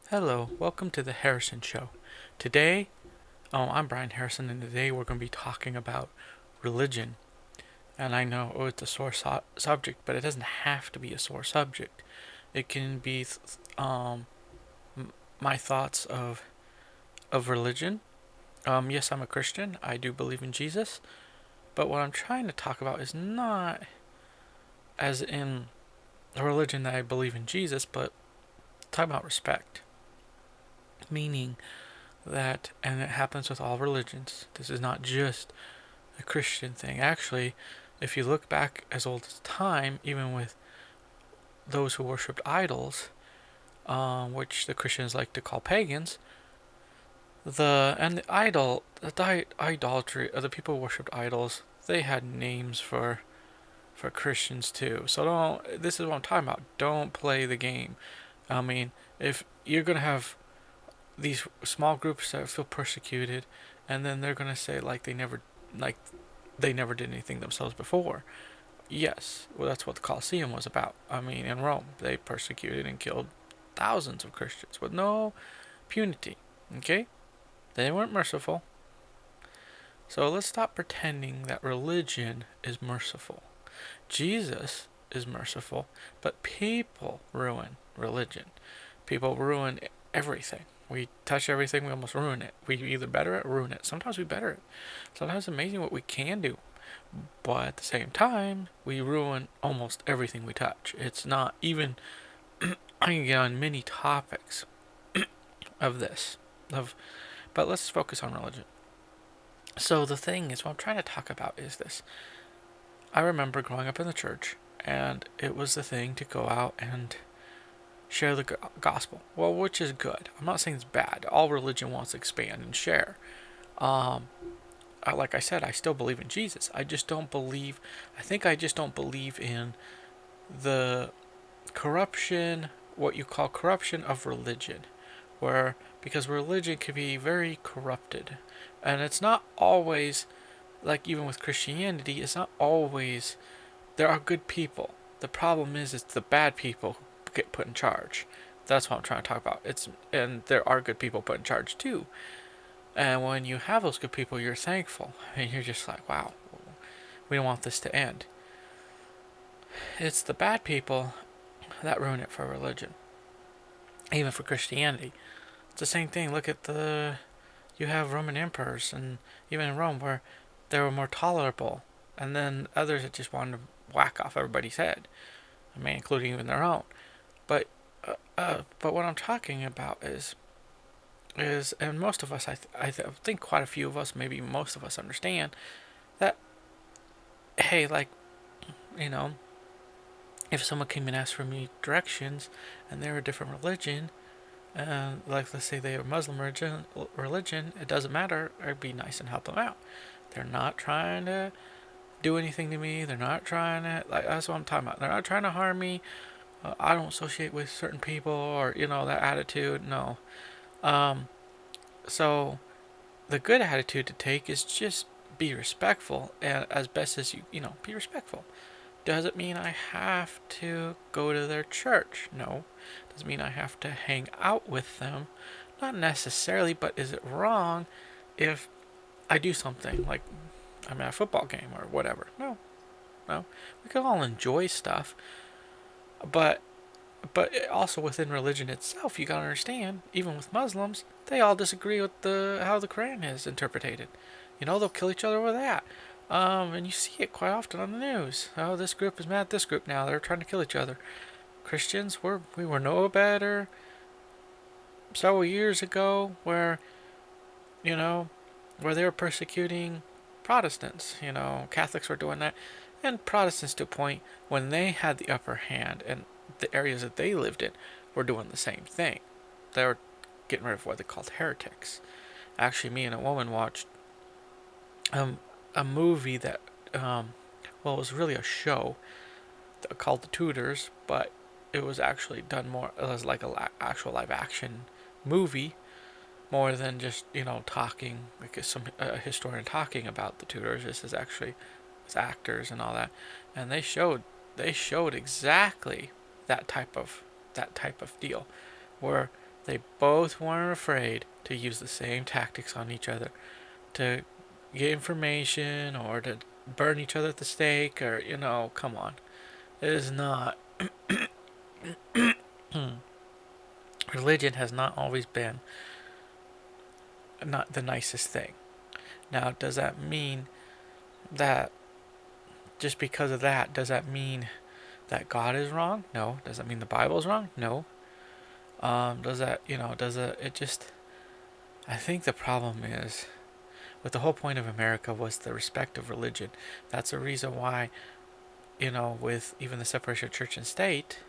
Hello, welcome to the Harrison Show. Today, I'm Brian Harrison, and today we're going to be talking about religion. And I know it's a sore subject, but it doesn't have to be a sore subject. It can be my thoughts of religion. Yes, I'm a Christian. I do believe in Jesus, but what I'm trying to talk about is not as in a religion that I believe in Jesus, but talk about respect. Meaning that, and it happens with all religions. This is not just a Christian thing. Actually, if you look back as old as time, even with those who worshipped idols, which the Christians like to call pagans, the idolatry of the people who worshipped idols, they had names for Christians too. So don't. This is what I'm talking about. Don't play the game. I mean, if you're gonna have these small groups that feel persecuted, and then they're gonna say like they never did anything themselves before. Yes, well that's what the Colosseum was about. I mean, in Rome, they persecuted and killed thousands of Christians with no punity. Okay, they weren't merciful. So let's stop pretending that religion is merciful. Jesus is merciful, but people ruin religion. People ruin everything. We touch everything, we almost ruin it. We either better it or ruin it. Sometimes we better it. Sometimes it's amazing what we can do. But at the same time, we ruin almost everything we touch. It's not even, I can get on many topics of this. But let's focus on religion. So the thing is, what I'm trying to talk about is this. I remember growing up in the church, and it was the thing to go out and share the gospel. Well, which is good. I'm not saying it's bad. All religion wants to expand and share. Um, like I said, I still believe in Jesus. I just don't believe. I think I just don't believe in the corruption, what you call corruption of religion, where because religion can be very corrupted, and it's not always like even with Christianity. It's not always. There are good people. The problem is, it's the bad people get put in charge. That's what I'm trying to talk about. And there are good people put in charge too. And when you have those good people, you're thankful, and you're just like, wow, we don't want this to end. It's the bad people that ruin it for religion, even for Christianity. It's the same thing. Look at you have Roman emperors, and even in Rome, where they were more tolerable, and then others that just wanted to whack off everybody's head. I mean, including even their own. But but what I'm talking about is and most of us, I think quite a few of us, maybe most of us, understand that. Hey, like, you know, if someone came and asked for me directions, and they're a different religion, like let's say they are Muslim religion, it doesn't matter. I'd be nice and help them out. They're not trying to do anything to me. They're not trying to, like, that's what I'm talking about. They're not trying to harm me. I don't associate with certain people, or that attitude. No. Um, so the good attitude to take is just be respectful, and as best as be respectful. Does it mean I have to go to their church? No. Does it mean I have to hang out with them? Not necessarily, but is it wrong if I do something like I'm at a football game or whatever? No. No. We can all enjoy stuff, but also within religion itself, you gotta understand, even with Muslims, they all disagree with how the Quran is interpreted. They'll kill each other over that. And you see it quite often on the news. Oh, this group is mad at this group now. They're trying to kill each other. Christians, we were no better several years ago, where, you know, where they were persecuting Protestants. Catholics were doing that, and Protestants to a point when they had the upper hand and the areas that they lived in were doing the same thing. They were getting rid of what they called heretics. Actually, me and a woman watched a movie that, it was really a show called The Tudors, but it was actually done more as like actual live action movie more than just talking like some historian talking about the Tudors. This is actually with actors and all that, and they showed exactly that type of deal, where they both weren't afraid to use the same tactics on each other to get information or to burn each other at the stake, or come on, it is not. Religion has not always been not the nicest thing. Now, does that mean that just because of that, does that mean that God is wrong? No. Does that mean the Bible is wrong? No. Does that, it just, I think the problem is, with the whole point of America was the respect of religion. That's the reason why, with even the separation of church and state,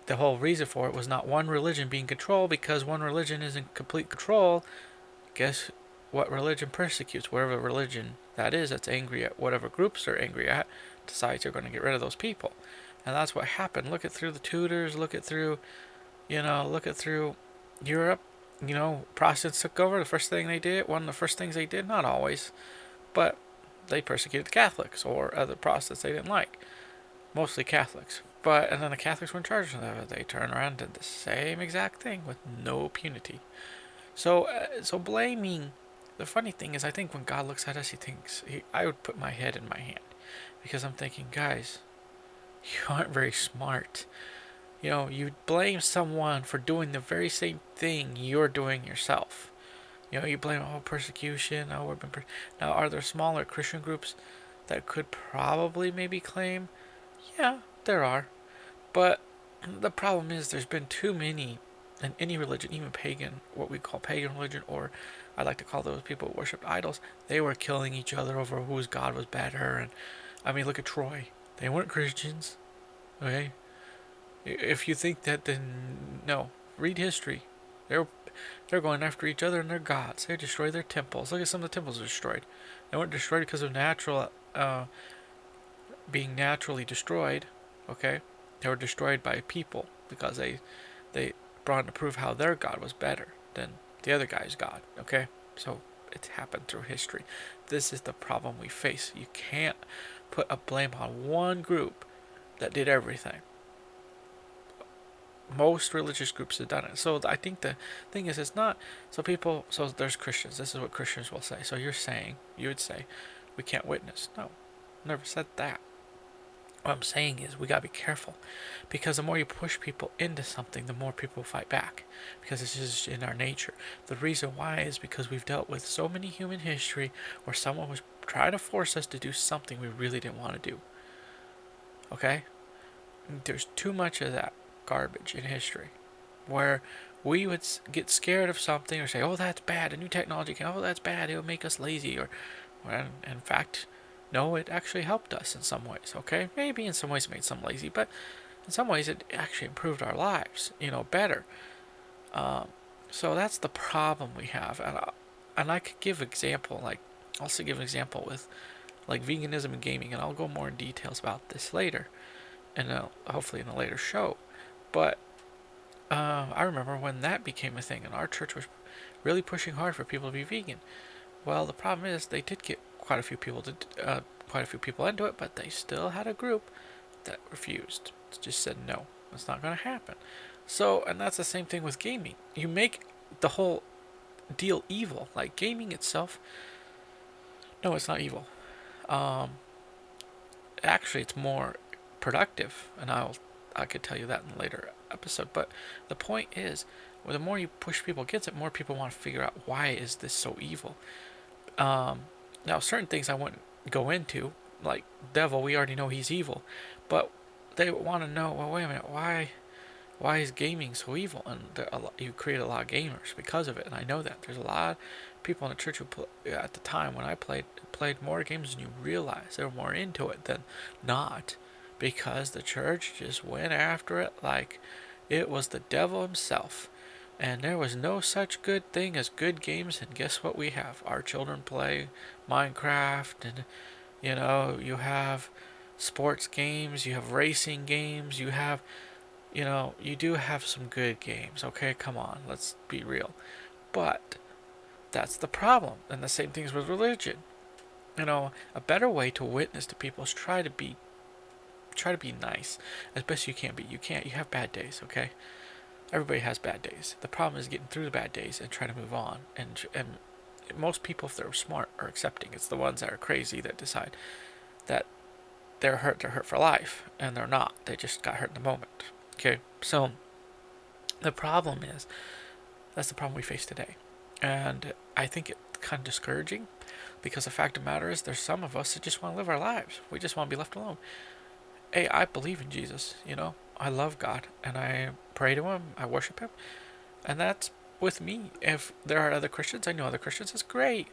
the whole reason for it was not one religion being controlled, because one religion is in complete control. Guess what religion persecutes? Whatever religion that is that's angry at whatever groups they're angry at, decides they're going to get rid of those people. And that's what happened. Look at through the Tudors, look at through Europe. Protestants took over. The first thing they did, one of the first things they did, not always, but they persecuted the Catholics or other Protestants they didn't like. Mostly Catholics. And then the Catholics were in charge of that. They turned around and did the same exact thing with no punity. So blaming. The funny thing is, I think when God looks at us, I would put my head in my hand, because I'm thinking, guys, you aren't very smart. You blame someone for doing the very same thing you're doing yourself. You blame persecution. Now, are there smaller Christian groups that could probably maybe claim? Yeah, there are. But the problem is there's been too many in any religion, even pagan, what we call pagan religion, or I like to call those people who worshipped idols. They were killing each other over whose god was better. And I mean, look at Troy. They weren't Christians. Okay? If you think that, then no. Read history. They're going after each other and their gods. They destroyed their temples. Look at some of the temples destroyed. They weren't destroyed because of being naturally destroyed. Okay, they were destroyed by people because they brought to prove how their god was better than the other guy's god. Okay, so it's happened through history. This is the problem we face. You can't put a blame on one group that did everything. Most religious groups have done it. So I think the thing is, it's not. So there's Christians. This is what Christians will say. So you would say, we can't witness. No, never said that. What I'm saying is, we gotta be careful, because the more you push people into something, the more people fight back, because it's just in our nature. The reason why is because we've dealt with so many human history where someone was trying to force us to do something we really didn't want to do. Okay? There's too much of that garbage in history, where we would get scared of something or say, oh, that's bad, a new technology that's bad, it'll make us lazy, or in fact, no, it actually helped us in some ways. Okay, maybe in some ways it made some lazy, but in some ways it actually improved our lives, better. So that's the problem we have, and I could give example, also give an example with like veganism and gaming, and I'll go more in details about this later, and hopefully in a later show. But I remember when that became a thing, and our church was really pushing hard for people to be vegan. Well, the problem is they did get quite a few people into it, but they still had a group that refused. Just said no, it's not going to happen. So, and that's the same thing with gaming. You make the whole deal evil, like gaming itself. No, it's not evil. Actually, it's more productive, and I could tell you that in a later episode. But the point is, the more you push people against it, more people want to figure out, why is this so evil. Now, certain things I wouldn't go into, like devil, we already know he's evil, but they want to know, well, wait a minute, why is gaming so evil? And you create a lot of gamers because of it, and I know that there's a lot of people in the church who at the time when I played more games than you realize. They were more into it than not, because the church just went after it like it was the devil himself. And there was no such good thing as good games, and guess what we have? Our children play Minecraft, and you have sports games, you have racing games, you do have some good games, okay? Come on, let's be real. But that's the problem. And the same things with religion. A better way to witness to people is try to be nice as best you can be. You have bad days, okay? Everybody has bad days. The problem is getting through the bad days and trying to move on. And most people, if they're smart, are accepting. It's the ones that are crazy that decide that they're hurt for life, and they're not. They just got hurt in the moment. Okay, so the problem is that's the problem we face today, and I think it's kind of discouraging, because the fact of the matter is there's some of us that just want to live our lives. We just want to be left alone. Hey, I believe in Jesus. I love God, and I pray to Him. I worship Him, and that's with me. If there are other Christians, I know other Christians. It's great,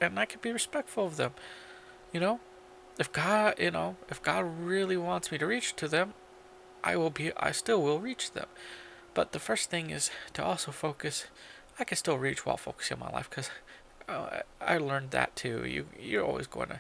and I can be respectful of them. You know, if God really wants me to reach to them, I still will reach them. But the first thing is to also focus. I can still reach while focusing on my life, because I learned that too. You're always going to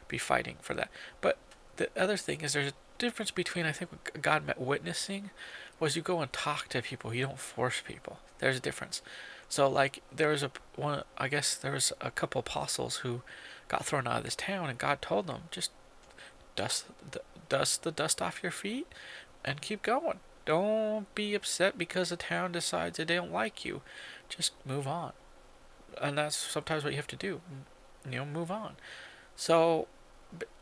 be fighting for that. But the other thing is there's a difference between, I think, what God meant witnessing was you go and talk to people. You don't force people. There's a difference. So like there was I guess there was a couple apostles who got thrown out of this town, and God told them, just dust the dust off your feet and keep going. Don't be upset because the town decides that they don't like you. Just move on. And that's sometimes what you have to do. Move on. So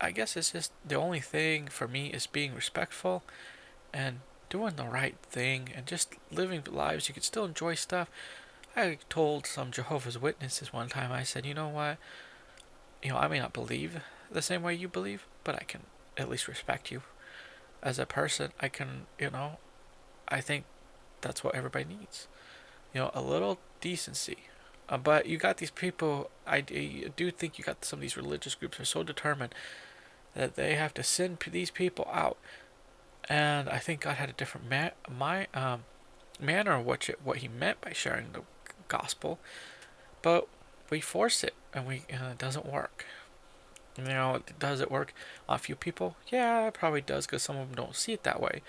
I guess it's just the only thing for me is being respectful and doing the right thing and just living lives. You can still enjoy stuff. I told some Jehovah's Witnesses one time, I said, you know what? I may not believe the same way you believe, but I can at least respect you as a person. I think that's what everybody needs. A little decency. But you got these people, I do think you got some of these religious groups are so determined that they have to send these people out. And I think God had a different manner of what He meant by sharing the gospel. But we force it, and it doesn't work. Does it work on a few people? Yeah, it probably does, because some of them don't see it that way,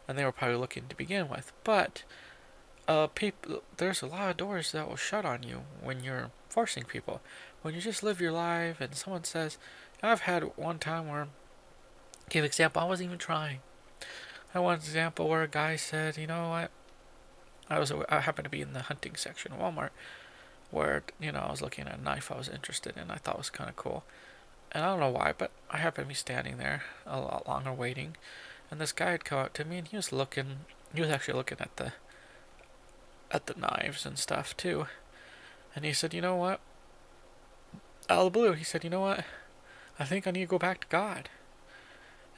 and they were probably looking to begin with. But there's a lot of doors that will shut on you when you're forcing people. When you just live your life, and someone says, I've had one time where, give example, I wasn't even trying. I had one example where a guy said, you know what? I happened to be in the hunting section of Walmart, where I was looking at a knife I was interested in. I thought was kind of cool, and I don't know why, but I happened to be standing there a lot longer waiting, and this guy had come up to me, and he was looking. He was actually looking at the knives and stuff too, and he said, you know what? Out of the blue, he said, you know what? I think I need to go back to God.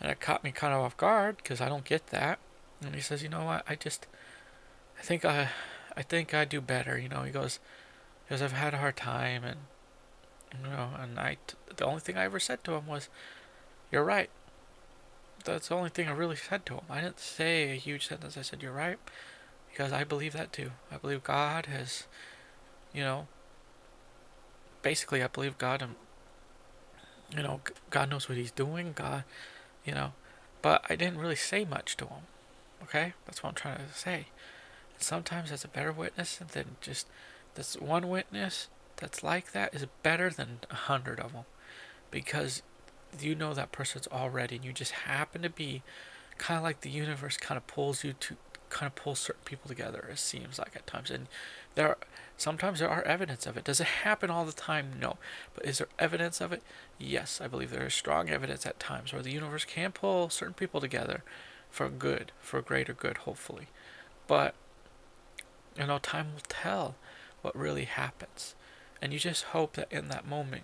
And it caught me kind of off guard, because I don't get that. And he says, you know what? I think I do better. He goes, because I've had a hard time, and the only thing I ever said to him was, "You're right." That's the only thing I really said to him. I didn't say a huge sentence. I said, "You're right," because I believe that too. I believe God has, you know, basically I believe God, and God knows what He's doing. God, you know, but I didn't really say much to him. Okay, that's what I'm trying to say. Sometimes that's a better witness than just this one witness that's like that is better than 100 of them, because you know that person's already, and you just happen to be kind of like the universe kind of pulls you to kind of pull certain people together. It seems like at times, and sometimes there are evidence of it. Does it happen all the time? No, but is there evidence of it? Yes, I believe there is strong evidence at times where the universe can pull certain people together for good, for greater good, hopefully. But time will tell what really happens. And you just hope that in that moment,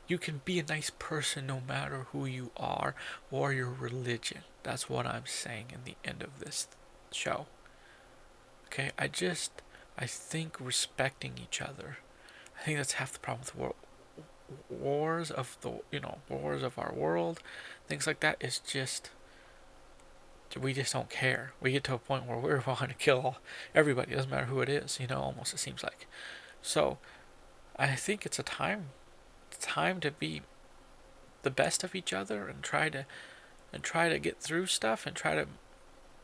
you can be a nice person no matter who you are or your religion. That's what I'm saying in the end of this show. Okay, I think respecting each other, I think that's half the problem with wars of the wars of our world, things like that. Is just we just don't care. We get to a point where we're wanting to kill everybody. It doesn't matter who it is. Almost it seems like. So I think it's a time to be the best of each other and try to get through stuff and try to,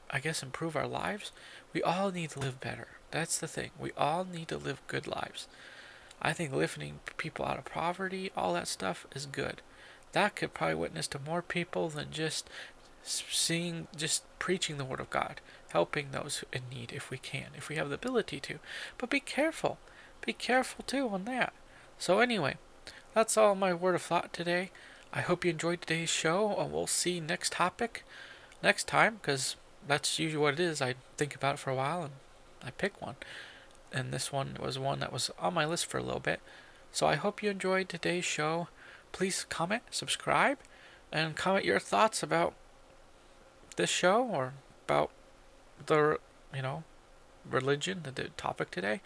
I guess, improve our lives. We all need to live better. That's the thing. We all need to live good lives. I think lifting people out of poverty, all that stuff is good. That could probably witness to more people than just preaching the word of God, helping those in need if we can, if we have the ability to. But be careful. Be careful too on that. So anyway, that's all my word of thought today. I hope you enjoyed today's show, and we'll see next topic next time, because that's usually what it is. I think about it for a while and I pick one. And this one was one that was on my list for a little bit. So I hope you enjoyed today's show. Please comment, subscribe, and comment your thoughts about this show or about the religion, the topic today.